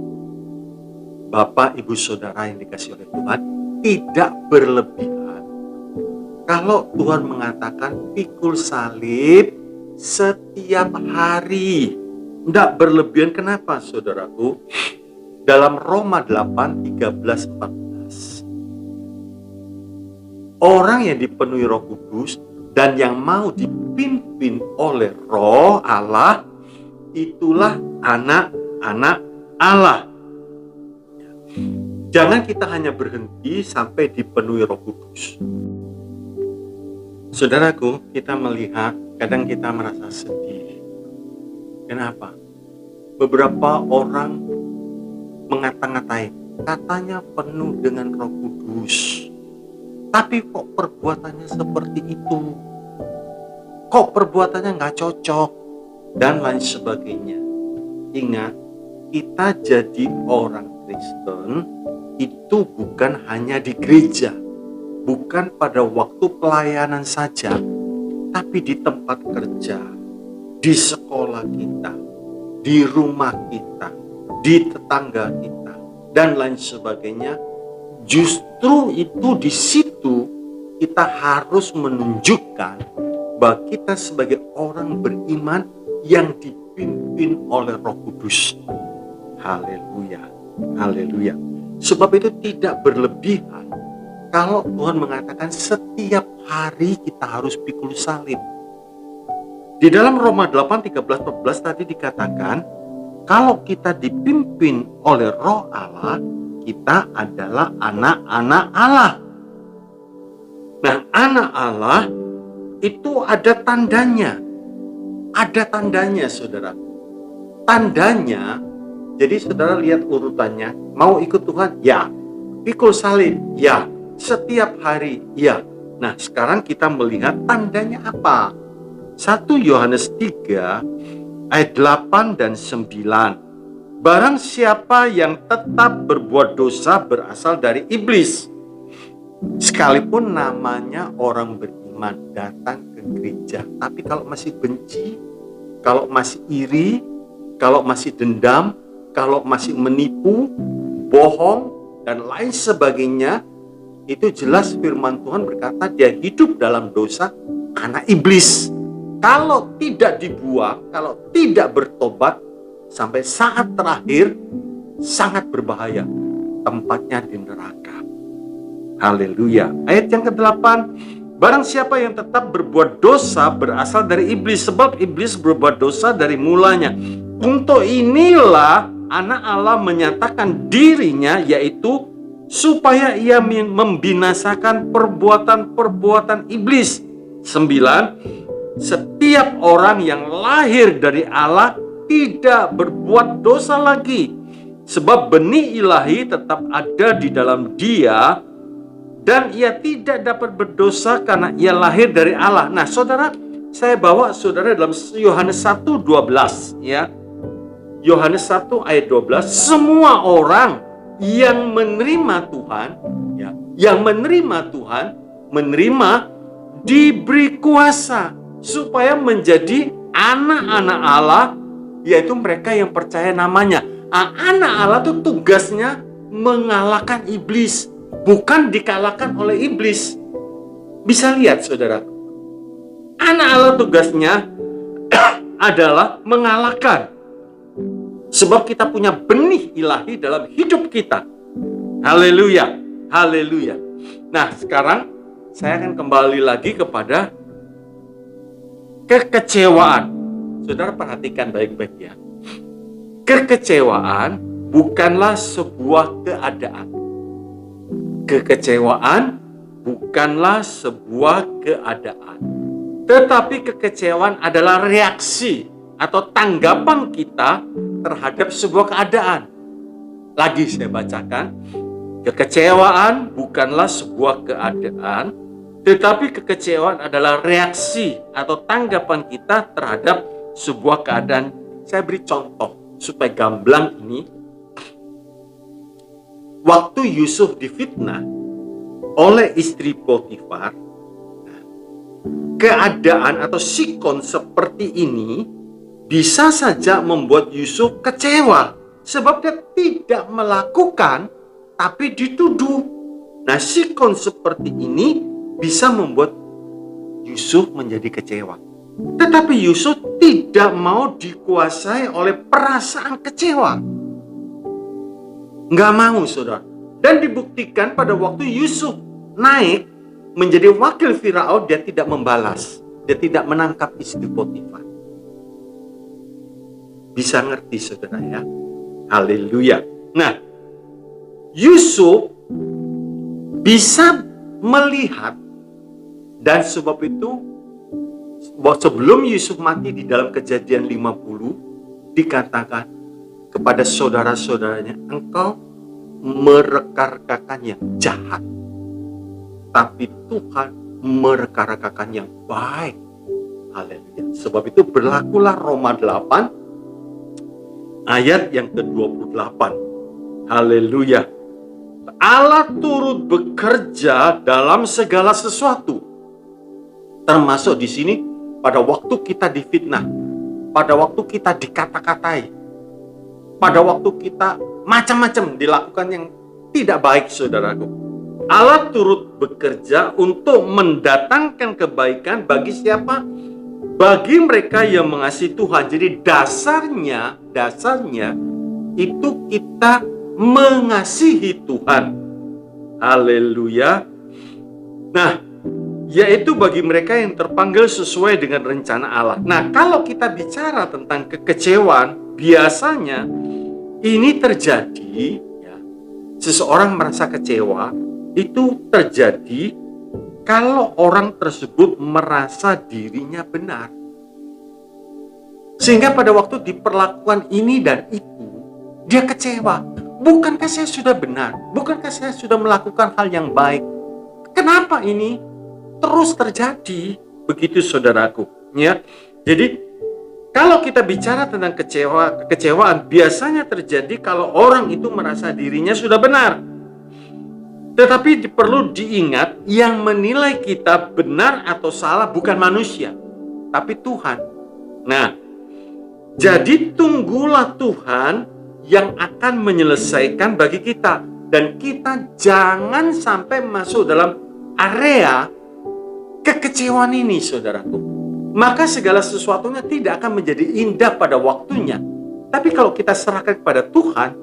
Bapak, Ibu, Saudara yang dikasihi oleh Tuhan, tidak berlebihan kalau Tuhan mengatakan pikul salib setiap hari. Tidak berlebihan. Kenapa, saudaraku? Dalam Roma 8, 13, 14, orang yang dipenuhi Roh Kudus dan yang mau dipimpin oleh Roh Allah, itulah anak-anak Allah. Jangan kita hanya berhenti sampai dipenuhi Roh Kudus. Saudaraku, kita melihat kadang kita merasa sedih. Kenapa? Beberapa orang mengata-ngatai, katanya penuh dengan Roh Kudus, tapi kok perbuatannya seperti itu, kok perbuatannya nggak cocok, dan lain sebagainya. Ingat, kita jadi orang Kristen itu bukan hanya di gereja, bukan pada waktu pelayanan saja, tapi di tempat kerja, di sekolah kita, di rumah kita, di tetangga kita, dan lain sebagainya. Justru itu di situ kita harus menunjukkan bahwa kita sebagai orang beriman yang dipimpin oleh Roh Kudus. Haleluya, haleluya. Sebab itu tidak berlebihan kalau Tuhan mengatakan setiap hari kita harus pikul salib. Di dalam Roma 8, 13, 14 tadi dikatakan, kalau kita dipimpin oleh Roh Allah, kita adalah anak-anak Allah. Nah, anak Allah itu ada tandanya. Ada tandanya, saudara. Tandanya, jadi saudara lihat urutannya. Mau ikut Tuhan? Ya. Pikul salib? Ya. Setiap hari? Ya. Nah, sekarang kita melihat tandanya apa? 1 Yohanes 3 ayat 8 dan 9. Barang siapa yang tetap berbuat dosa berasal dari iblis. Sekalipun namanya orang beriman datang ke gereja, tapi kalau masih benci, kalau masih iri, kalau masih dendam, kalau masih menipu, bohong, dan lain sebagainya, itu jelas firman Tuhan berkata dia hidup dalam dosa, anak iblis. Kalau tidak dibuang, kalau tidak bertobat, sampai saat terakhir sangat berbahaya. Tempatnya di neraka. Haleluya. Ayat yang ke-8. Barang siapa yang tetap berbuat dosa berasal dari iblis, sebab iblis berbuat dosa dari mulanya. Untuk inilah anak Allah menyatakan dirinya, yaitu supaya ia membinasakan perbuatan-perbuatan iblis. 9. Setiap orang yang lahir dari Allah tidak berbuat dosa lagi, sebab benih ilahi tetap ada di dalam dia, dan ia tidak dapat berdosa karena ia lahir dari Allah. Nah, saudara, saya bawa saudara dalam Yohanes 1:12, ya. Yohanes 1 ayat 12, semua orang yang menerima Tuhan, ya, yang menerima Tuhan, diberi kuasa supaya menjadi anak-anak Allah, yaitu mereka yang percaya namanya. Anak Allah itu tugasnya mengalahkan iblis, bukan dikalahkan oleh iblis. Bisa lihat, saudara, anak Allah tugasnya adalah mengalahkan. Sebab kita punya benih ilahi dalam hidup kita. Haleluya, haleluya. Nah, sekarang saya akan kembali lagi kepada Kekecewaan. Saudara perhatikan baik-baik ya. Kekecewaan bukanlah sebuah keadaan. Kekecewaan bukanlah sebuah keadaan. Tetapi kekecewaan adalah reaksi atau tanggapan kita terhadap sebuah keadaan. Lagi saya bacakan. Kekecewaan bukanlah sebuah keadaan, tetapi kekecewaan adalah reaksi atau tanggapan kita terhadap sebuah keadaan. Saya beri contoh supaya gamblang ini. Waktu Yusuf difitnah oleh istri Potifar, keadaan atau sikon seperti ini bisa saja membuat Yusuf kecewa sebab dia tidak melakukan tapi dituduh. Nah, sikon seperti ini bisa membuat Yusuf menjadi kecewa. Tetapi Yusuf tidak mau dikuasai oleh perasaan kecewa. Nggak mau, saudara. Dan dibuktikan pada waktu Yusuf naik menjadi wakil Firaun, dia tidak membalas. Dia tidak menangkap istri Potifar. Bisa ngerti, saudara ya? Haleluya. Nah, Yusuf bisa melihat, dan sebab itu sebelum Yusuf mati di dalam Kejadian 50 dikatakan kepada saudara-saudaranya, engkau mereka-rekakan yang jahat, tapi Tuhan mereka-rekakan yang baik. Haleluya. Sebab itu berlakulah Roma 8 ayat yang ke-28. Haleluya. Allah turut bekerja dalam segala sesuatu. Termasuk di sini pada waktu kita difitnah, pada waktu kita dikata-katai, pada waktu kita macam-macam dilakukan yang tidak baik, saudaraku. Allah turut bekerja untuk mendatangkan kebaikan bagi siapa? Bagi mereka yang mengasihi Tuhan. Jadi dasarnya itu kita mengasihi Tuhan. Haleluya. Nah, yaitu bagi mereka yang terpanggil sesuai dengan rencana Allah. Nah, kalau kita bicara tentang kekecewaan, biasanya ini terjadi ya, seseorang merasa kecewa itu terjadi kalau orang tersebut merasa dirinya benar. Sehingga pada waktu diperlakukan ini dan itu, dia kecewa. Bukankah saya sudah benar? Bukankah saya sudah melakukan hal yang baik? Kenapa ini terus terjadi? Begitu, saudaraku. Ya. Jadi, kalau kita bicara tentang kekecewaan, biasanya terjadi kalau orang itu merasa dirinya sudah benar. Tetapi perlu diingat, yang menilai kita benar atau salah bukan manusia, tapi Tuhan. Nah, jadi tunggulah Tuhan yang akan menyelesaikan bagi kita. Dan kita jangan sampai masuk dalam area kekecewaan ini, saudaraku. Maka segala sesuatunya tidak akan menjadi indah pada waktunya. Tapi kalau kita serahkan kepada Tuhan,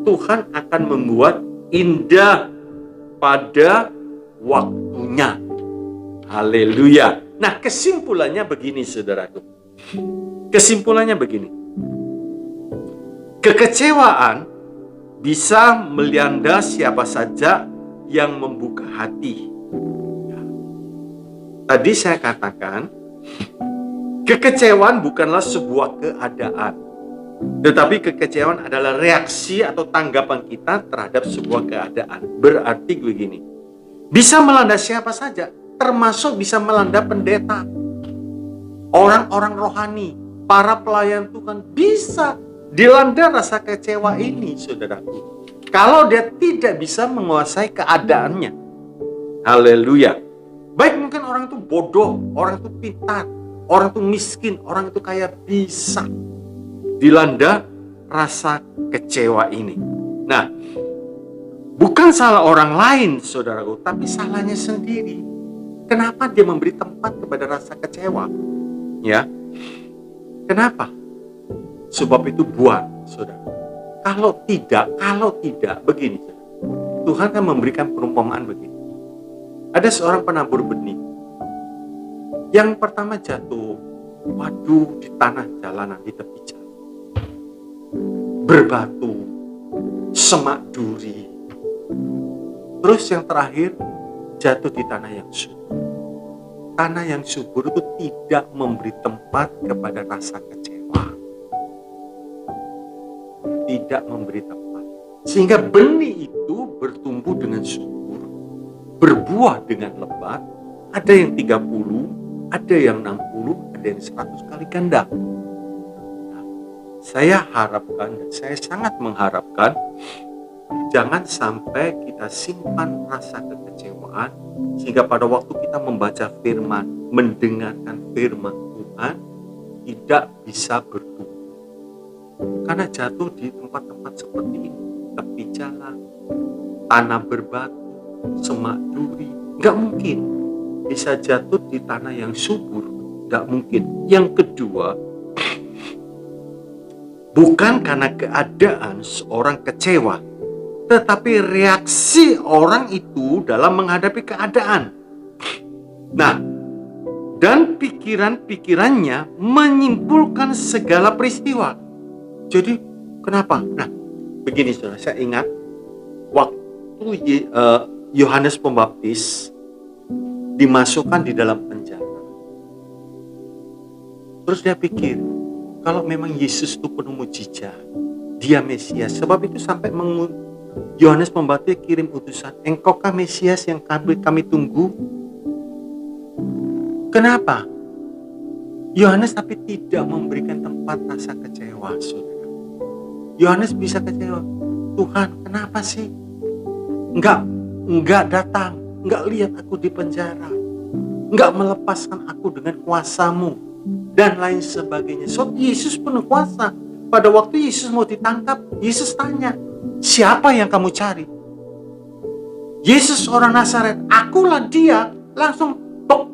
Tuhan akan membuat indah pada waktunya. Haleluya. Nah, kesimpulannya begini, saudaraku. Kesimpulannya begini. Kekecewaan bisa melanda siapa saja yang membuka hati. Tadi saya katakan, kekecewaan bukanlah sebuah keadaan, tetapi kekecewaan adalah reaksi atau tanggapan kita terhadap sebuah keadaan. Berarti begini, bisa melanda siapa saja, termasuk bisa melanda pendeta, orang-orang rohani, para pelayan Tuhan, bisa dilanda rasa kecewa ini, saudaraku. Kalau dia tidak bisa menguasai keadaannya. Haleluya. Baik mungkin orang itu bodoh, orang itu pintar, orang itu miskin, orang itu kaya, bisa dilanda rasa kecewa ini. Nah, bukan salah orang lain, saudaraku, tapi salahnya sendiri. Kenapa dia memberi tempat kepada rasa kecewa? Ya, kenapa? Sebab itu buat, saudara. Kalau tidak, begini, Tuhan kan memberikan perumpamaan begini. Ada seorang penabur benih. Yang pertama jatuh, Waduh, di tanah jalanan, di tepi jalan. Berbatu, semak duri. Terus yang terakhir, jatuh di tanah yang subur. Tanah yang subur itu tidak memberi tempat kepada rasa kecewa. Tidak memberi tempat. Sehingga benih itu bertumbuh dengan subur, berbuah dengan lebat. Ada yang 30, ada yang 60, ada yang 100 kali ganda. Nah, saya harapkan dan saya sangat mengharapkan jangan sampai kita simpan rasa kekecewaan sehingga pada waktu kita membaca firman, mendengarkan firman Tuhan tidak bisa bertumbuh. Karena jatuh di tempat-tempat seperti ini, tepi jalan, tanah berbatu, semak duri, nggak mungkin. Bisa jatuh di tanah yang subur, nggak mungkin. Yang kedua, bukan karena keadaan seorang kecewa, tetapi reaksi orang itu dalam menghadapi keadaan. Nah, dan pikiran-pikirannya menyimpulkan segala peristiwa. Jadi, kenapa? Nah, begini saudara, saya ingat waktu Yohanes Pembaptis dimasukkan di dalam penjara. Terus dia pikir, kalau memang Yesus itu penuh mujizat, dia Mesias. Sebab itu sampai Yohanes Pembaptis kirim utusan, engkaukah Mesias yang kami tunggu? Kenapa? Yohanes tapi tidak memberikan tempat rasa kecewa, saudara. Yohanes bisa kecewa. Tuhan, kenapa sih? Enggak datang, enggak lihat aku di penjara, enggak melepaskan aku dengan kuasamu, dan lain sebagainya. So, Yesus penuh kuasa. Pada waktu Yesus mau ditangkap, Yesus tanya, siapa yang kamu cari? Yesus orang Nazaret, akulah dia. Langsung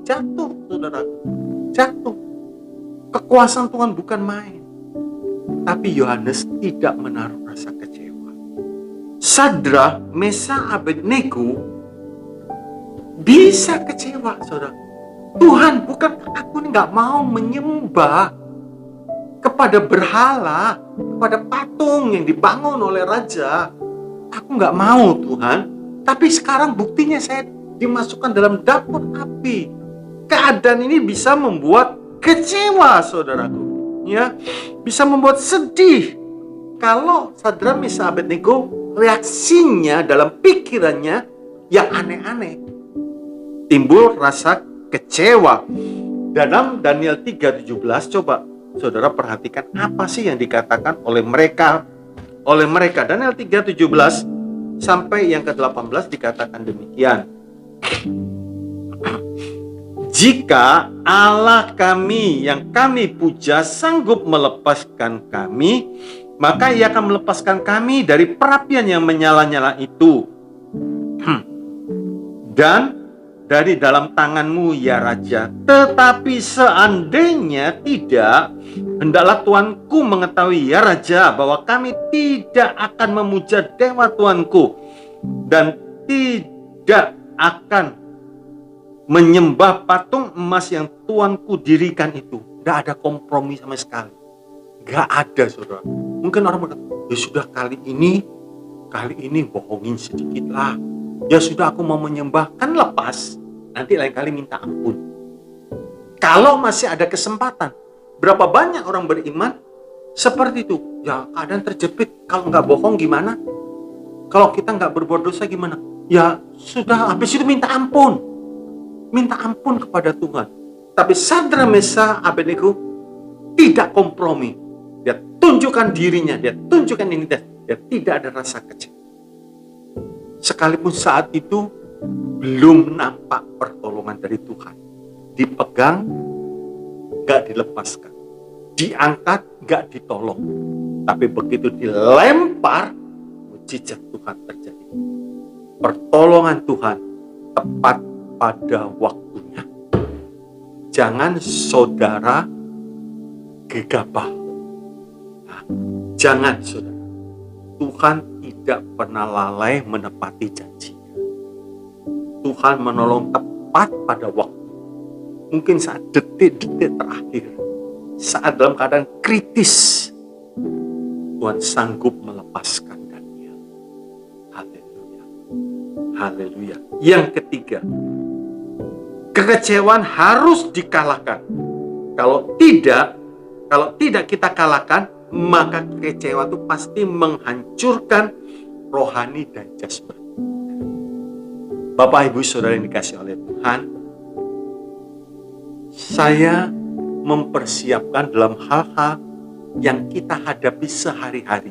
jatuh, saudara. Jatuh. Kekuasaan Tuhan bukan main. Tapi Yohanes tidak menaruh rasa kecewa. Sadrak, Mesakh, Abednego bisa kecewa, saudara. Tuhan, bukan aku ini gak mau menyembah kepada berhala, kepada patung yang dibangun oleh raja. Aku gak mau, Tuhan. Tapi sekarang buktinya saya dimasukkan dalam dapur api. Keadaan ini bisa membuat kecewa, saudaraku. Ya, bisa membuat sedih. Kalau Sadrak, Mesakh, Abednego reaksinya dalam pikirannya yang aneh-aneh, timbul rasa kecewa. Dalam Daniel 3:17, coba saudara perhatikan apa sih yang dikatakan oleh mereka. Daniel 3:17 sampai yang ke-18 dikatakan demikian. Jika Allah kami yang kami puja sanggup melepaskan kami, maka Ia akan melepaskan kami dari perapian yang menyala-nyala itu. Dan dari dalam tanganmu ya Raja. Tetapi seandainya tidak, hendaklah Tuanku mengetahui ya Raja, bahwa kami tidak akan memuja dewa Tuanku, dan tidak akan menyembah patung emas yang Tuanku dirikan itu. Gak ada kompromi sama sekali. Gak ada, saudara. Mungkin orang berkata, ya sudah kali ini bohongin sedikit lah. Ya sudah aku mau menyembah, kan lepas. Nanti lain kali minta ampun. Kalau masih ada kesempatan. Berapa banyak orang beriman seperti itu. Ya keadaan terjepit, kalau gak bohong gimana? Kalau kita gak berbuat dosa gimana? Ya sudah, habis itu minta ampun. Minta ampun kepada Tuhan. Tapi Sadrak, Mesakh, Abednego tidak kompromi. Dia tunjukkan dirinya, dia tunjukkan identitas. Dia tidak ada rasa kecewa. Sekalipun saat itu belum nampak pertolongan dari Tuhan. Dipegang, gak dilepaskan. Diangkat, gak ditolong. Tapi begitu dilempar, mujizat Tuhan terjadi. Pertolongan Tuhan tepat pada waktunya. Jangan saudara gegabah. Nah, jangan saudara. Tuhan tidak pernah lalai menepati janjinya. Tuhan menolong tepat pada waktu. Mungkin saat detik-detik terakhir. saat dalam keadaan kritis, Tuhan sanggup melepaskan Daniel. Haleluya. Haleluya. Yang ketiga, kekecewaan harus dikalahkan. Kalau tidak kita kalahkan, maka kekecewaan itu pasti menghancurkan rohani dan jasmani. Bapak, Ibu, Saudara yang dikasihi oleh Tuhan, saya mempersiapkan dalam hal-hal yang kita hadapi sehari-hari.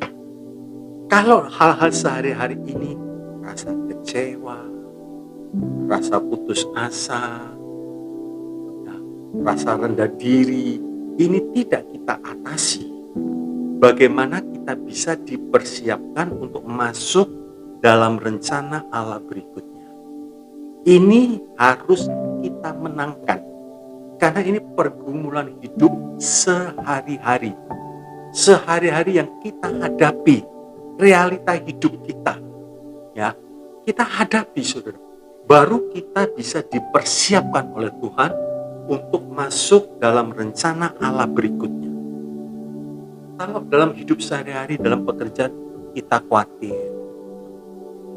Kalau hal-hal sehari-hari ini, rasa kecewa, rasa putus asa, rasa rendah diri, ini tidak kita atasi. Bagaimana kita bisa dipersiapkan untuk masuk dalam rencana Allah berikutnya? Ini harus kita menangkan, karena ini pergumulan hidup sehari-hari. Sehari-hari yang kita hadapi, realita hidup kita, ya, kita hadapi, saudara. Baru kita bisa dipersiapkan oleh Tuhan untuk masuk dalam rencana Allah berikutnya. Kalau dalam hidup sehari-hari, dalam pekerjaan, kita khawatir,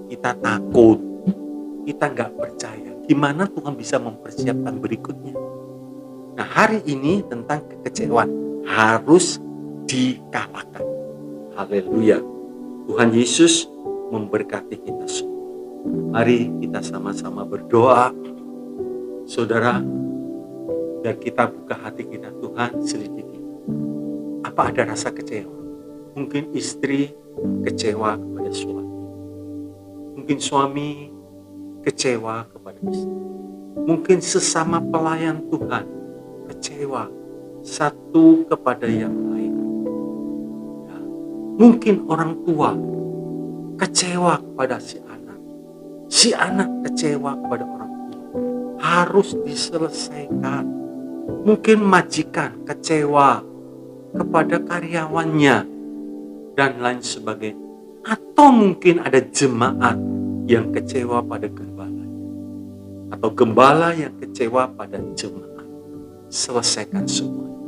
kita takut, kita nggak percaya, gimana Tuhan bisa mempersiapkan berikutnya? Nah, hari ini tentang kekecewaan harus dikalahkan. Haleluya. Tuhan Yesus memberkati kita semua. Mari kita sama-sama berdoa, saudara, biar kita buka hati kita. Tuhan, selidiki. Apa ada rasa kecewa? Mungkin istri kecewa kepada suami. Mungkin suami kecewa kepada istri. Mungkin sesama pelayan Tuhan kecewa satu kepada yang lain. Ya. Mungkin orang tua kecewa kepada si anak. Si anak kecewa kepada orang tua. Harus diselesaikan. Mungkin majikan kecewa kepada karyawannya dan lain sebagainya. Atau mungkin ada jemaat yang kecewa pada gembalanya, atau gembala yang kecewa pada jemaat. Selesaikan semuanya,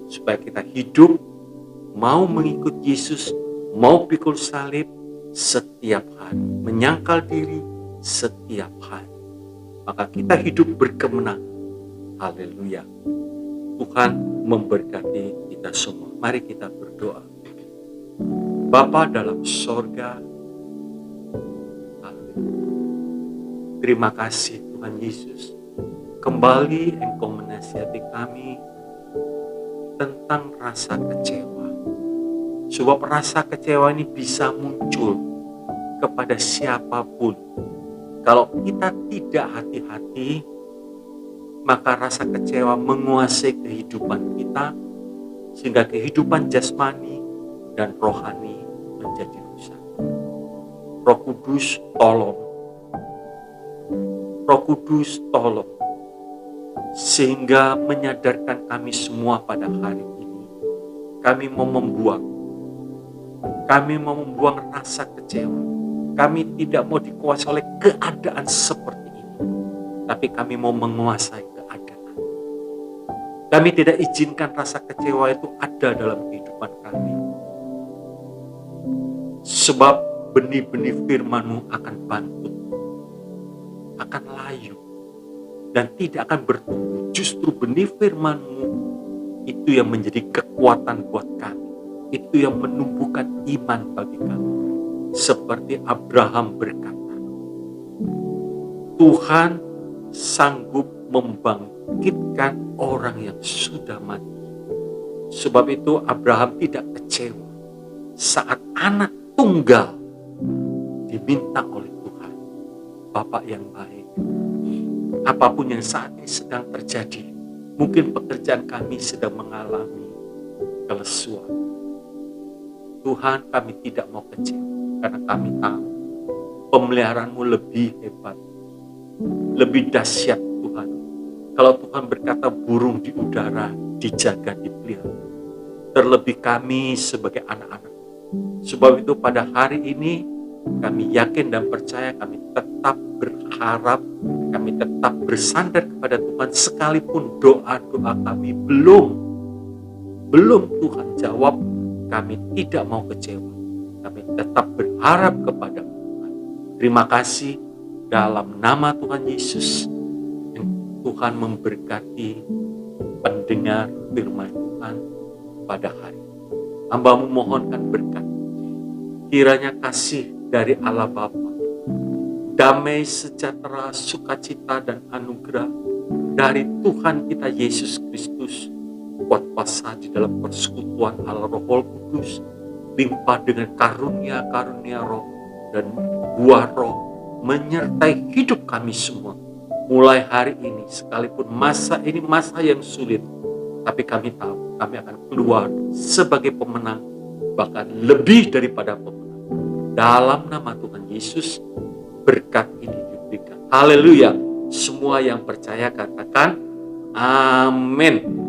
supaya kita hidup mau mengikut Yesus, mau pikul salib setiap hari, menyangkal diri setiap hari, maka kita hidup berkemenangan. Haleluya. Tuhan memberkati kita semua. Mari kita berdoa. Bapa dalam sorga, terima kasih Tuhan Yesus. Kembali Engkau menasihati kami tentang rasa kecewa. Sebab rasa kecewa ini bisa muncul kepada siapapun. Kalau kita tidak hati-hati, maka rasa kecewa menguasai kehidupan kita, sehingga kehidupan jasmani dan rohani menjadi rusak. Roh Kudus tolong. Roh Kudus tolong. Sehingga menyadarkan kami semua pada hari ini. Kami mau membuang rasa kecewa. Kami tidak mau dikuasai oleh keadaan seperti ini. Tapi kami mau menguasai keadaan. Kami tidak izinkan rasa kecewa itu ada dalam kehidupan kami. Sebab benih-benih firman-Mu akan bantut, akan layu, dan tidak akan bertumbuh. Justru benih firman-Mu itu yang menjadi kekuatan buat kami. Itu yang menumbuhkan iman bagi kami. Seperti Abraham berkata, Tuhan sanggup membangkitkan orang yang sudah mati. Sebab itu Abraham tidak kecewa saat anak tunggal diminta oleh Tuhan. Bapak yang baik, apapun yang saat ini sedang terjadi, mungkin pekerjaan kami sedang mengalami kelesuan. Tuhan, kami tidak mau kecewa, karena kami tahu pemeliharaan-Mu lebih hebat, lebih dahsyat Tuhan. Kalau Tuhan berkata burung di udara dijaga, dipelihara, terlebih kami sebagai anak-anak. Sebab itu pada hari ini kami yakin dan percaya, kami tetap berharap, kami tetap bersandar kepada Tuhan, sekalipun doa-doa kami belum sebelum Tuhan jawab, kami tidak mau kecewa. Kami tetap berharap kepada Tuhan. Terima kasih dalam nama Tuhan Yesus. Tuhan memberkati pendengar firman Tuhan pada hari ini. Hamba memohonkan berkat. Kiranya kasih dari Allah Bapa, damai, sejahtera, sukacita, dan anugerah dari Tuhan kita Yesus Kristus, kuat kuasa di dalam persekutuan Allah Roh Kudus, limpah dengan karunia-karunia roh dan buah roh menyertai hidup kami semua. Mulai hari ini, sekalipun masa ini masa yang sulit, tapi kami tahu kami akan keluar sebagai pemenang, bahkan lebih daripada pemenang. Dalam nama Tuhan Yesus, berkat ini diberikan. Haleluya. Semua yang percaya katakan amin.